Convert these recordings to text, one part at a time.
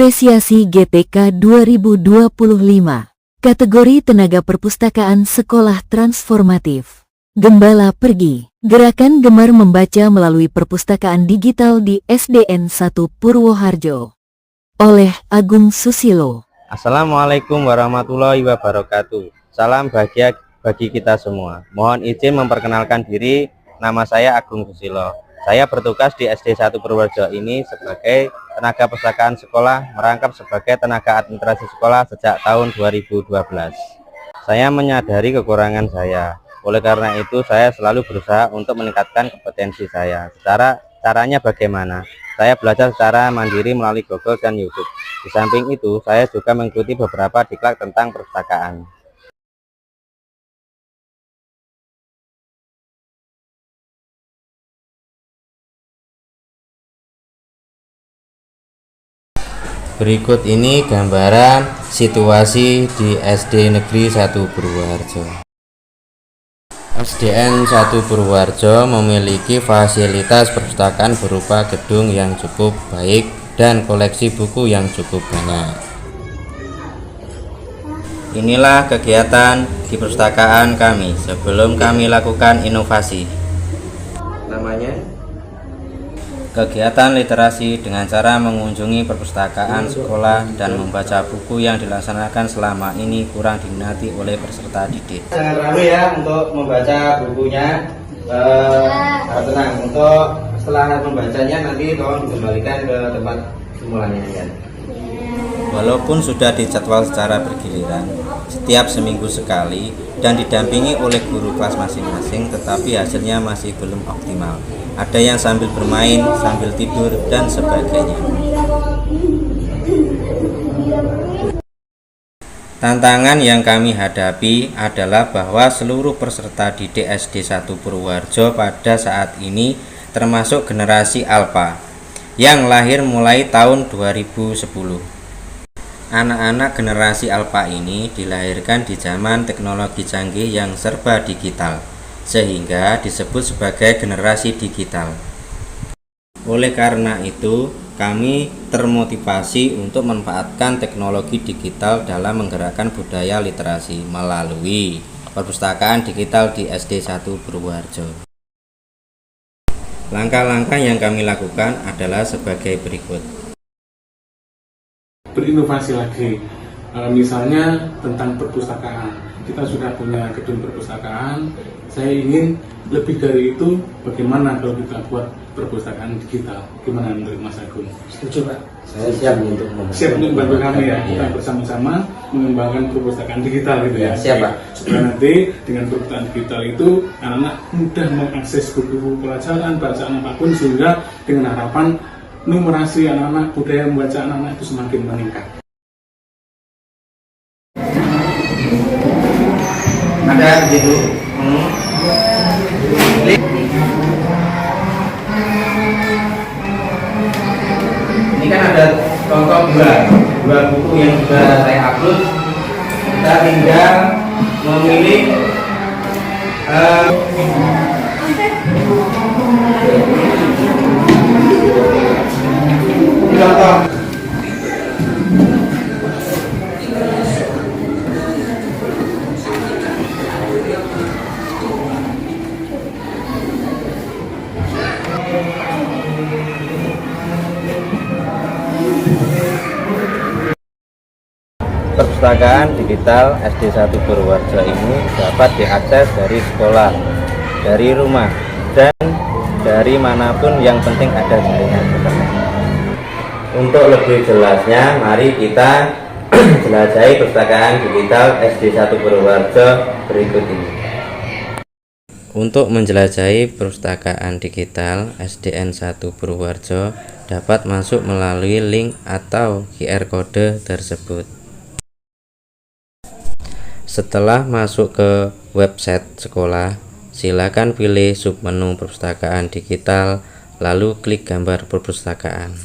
Apresiasi GTK 2025. Kategori Tenaga Perpustakaan Sekolah Transformatif. Gembala Pergi. Gerakan Gemar Membaca melalui Perpustakaan Digital di SDN 1 Purwoharjo. Oleh Agung Susilo. Assalamualaikum warahmatullahi wabarakatuh. Salam bahagia bagi kita semua. Mohon izin memperkenalkan diri. Nama saya Agung Susilo. Saya bertugas di SD 1 Purwoharjo ini sebagai tenaga perpustakaan sekolah, merangkap sebagai tenaga administrasi sekolah sejak tahun 2012. Saya menyadari kekurangan saya. Oleh karena itu, saya selalu berusaha untuk meningkatkan kompetensi saya. Caranya bagaimana? Saya belajar secara mandiri melalui Google dan YouTube. Di samping itu, saya juga mengikuti beberapa diklat tentang perpustakaan. Berikut ini gambaran situasi di SD Negeri 1 Purwoharjo. SDN 1 Purwoharjo memiliki fasilitas perpustakaan berupa gedung yang cukup baik dan koleksi buku yang cukup banyak. Inilah kegiatan di perpustakaan kami sebelum kami lakukan inovasi. Namanya kegiatan literasi dengan cara mengunjungi perpustakaan sekolah dan membaca buku yang dilaksanakan selama ini kurang diminati oleh peserta didik. Jangan ragu ya untuk membaca bukunya, harus tenang. Untuk setelah membacanya nanti tolong dikembalikan ke tempat semulanya ya. Walaupun sudah dijadwal secara bergiliran, setiap seminggu sekali dan didampingi oleh guru kelas masing-masing, tetapi hasilnya masih belum optimal. Ada yang sambil bermain, sambil tidur, dan sebagainya. Tantangan yang kami hadapi adalah bahwa seluruh peserta didik SD 1 Purwoharjo pada saat ini termasuk generasi Alpha yang lahir mulai tahun 2010. Anak-anak generasi Alpha ini dilahirkan di zaman teknologi canggih yang serba digital, sehingga disebut sebagai generasi digital. Oleh karena itu, kami termotivasi untuk memanfaatkan teknologi digital dalam menggerakkan budaya literasi melalui perpustakaan digital di SD 1 Purwoharjo. Langkah-langkah yang kami lakukan adalah sebagai berikut. Berinovasi lagi, misalnya tentang perpustakaan. Kita sudah punya gedung perpustakaan, saya ingin lebih dari itu, bagaimana kalau kita buat perpustakaan digital? Gimana menurut Mas Agung? Setuju Pak, saya siap untuk membantu kami ya, kita bersama-sama mengembangkan perpustakaan digital gitu ya. Siap Pak. Supaya nanti dengan perpustakaan digital itu anak-anak mudah mengakses buku-buku pelajaran, bacaan apapun, sehingga dengan harapan numerasi anak-anak, budaya membaca anak-anak itu semakin meningkat. Ada gitu. Ini kan ada contoh dua buku yang sudah saya upload. Kita tinggal memilih contoh. Perpustakaan digital SD 1 Purwoharjo ini dapat diakses dari sekolah, dari rumah, dan dari manapun, yang penting ada jaringan internet. Untuk lebih jelasnya, mari kita jelajahi perpustakaan digital SD 1 Purwoharjo berikut ini. Untuk menjelajahi perpustakaan digital SDN 1 Purwoharjo dapat masuk melalui link atau QR kode tersebut. Setelah masuk ke website sekolah, silakan pilih submenu perpustakaan digital, lalu klik gambar perpustakaan.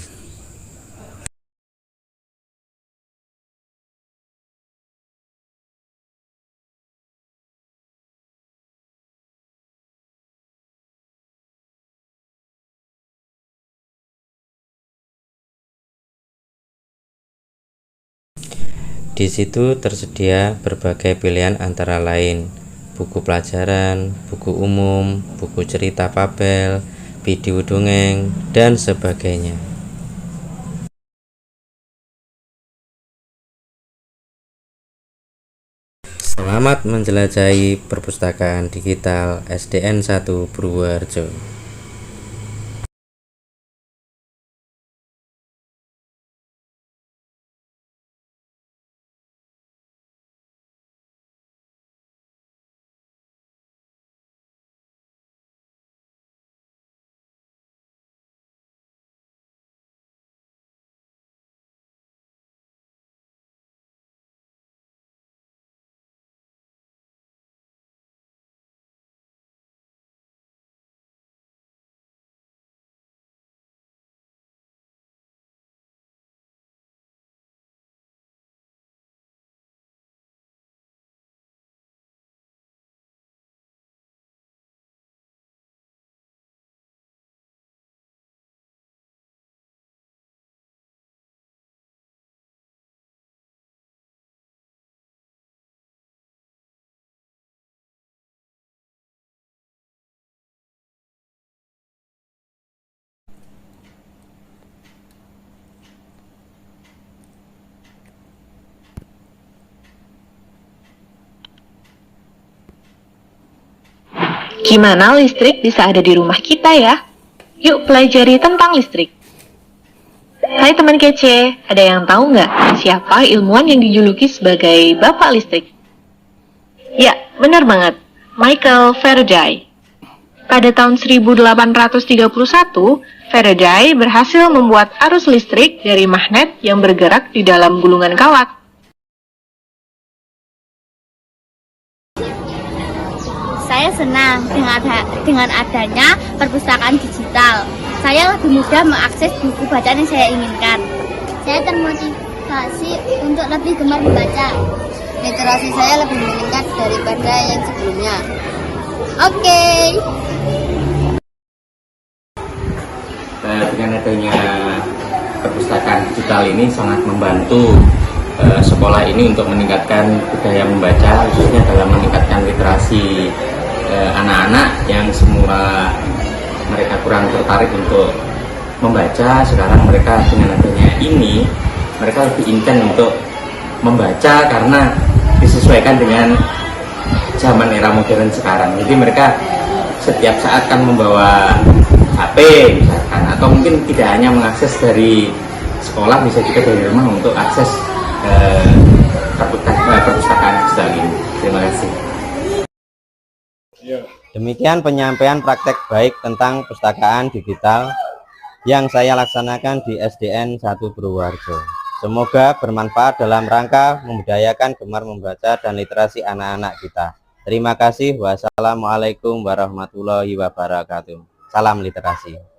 Di situ tersedia berbagai pilihan antara lain buku pelajaran, buku umum, buku cerita fabel, video dongeng, dan sebagainya. Selamat menjelajahi perpustakaan digital SDN 1 Purworejo. Gimana listrik bisa ada di rumah kita ya? Yuk pelajari tentang listrik. Hai teman kece, ada yang tahu nggak siapa ilmuwan yang dijuluki sebagai Bapak Listrik? Ya, benar banget, Michael Faraday. Pada tahun 1831, Faraday berhasil membuat arus listrik dari magnet yang bergerak di dalam gulungan kawat. Saya senang dengan adanya perpustakaan digital. Saya lebih mudah mengakses buku bacaan yang saya inginkan. Saya termotivasi untuk lebih gemar membaca. Literasi saya lebih meningkat daripada yang sebelumnya. Oke. Dengan adanya perpustakaan digital ini sangat membantu sekolah ini untuk meningkatkan budaya membaca, khususnya dalam meningkatkan literasi anak-anak yang semula mereka kurang tertarik untuk membaca. Sekarang mereka dengan adanya ini mereka lebih intens untuk membaca karena disesuaikan dengan zaman era modern sekarang. Jadi mereka setiap saat kan membawa HP misalkan, atau mungkin tidak hanya mengakses dari sekolah, bisa juga dari rumah untuk akses perpustakaan digital ini. Terima kasih. Demikian penyampaian praktek baik tentang perpustakaan digital yang saya laksanakan di SDN 1 Purworejo. Semoga bermanfaat dalam rangka membudayakan gemar membaca dan literasi anak-anak kita. Terima kasih. Wassalamualaikum warahmatullahi wabarakatuh. Salam literasi.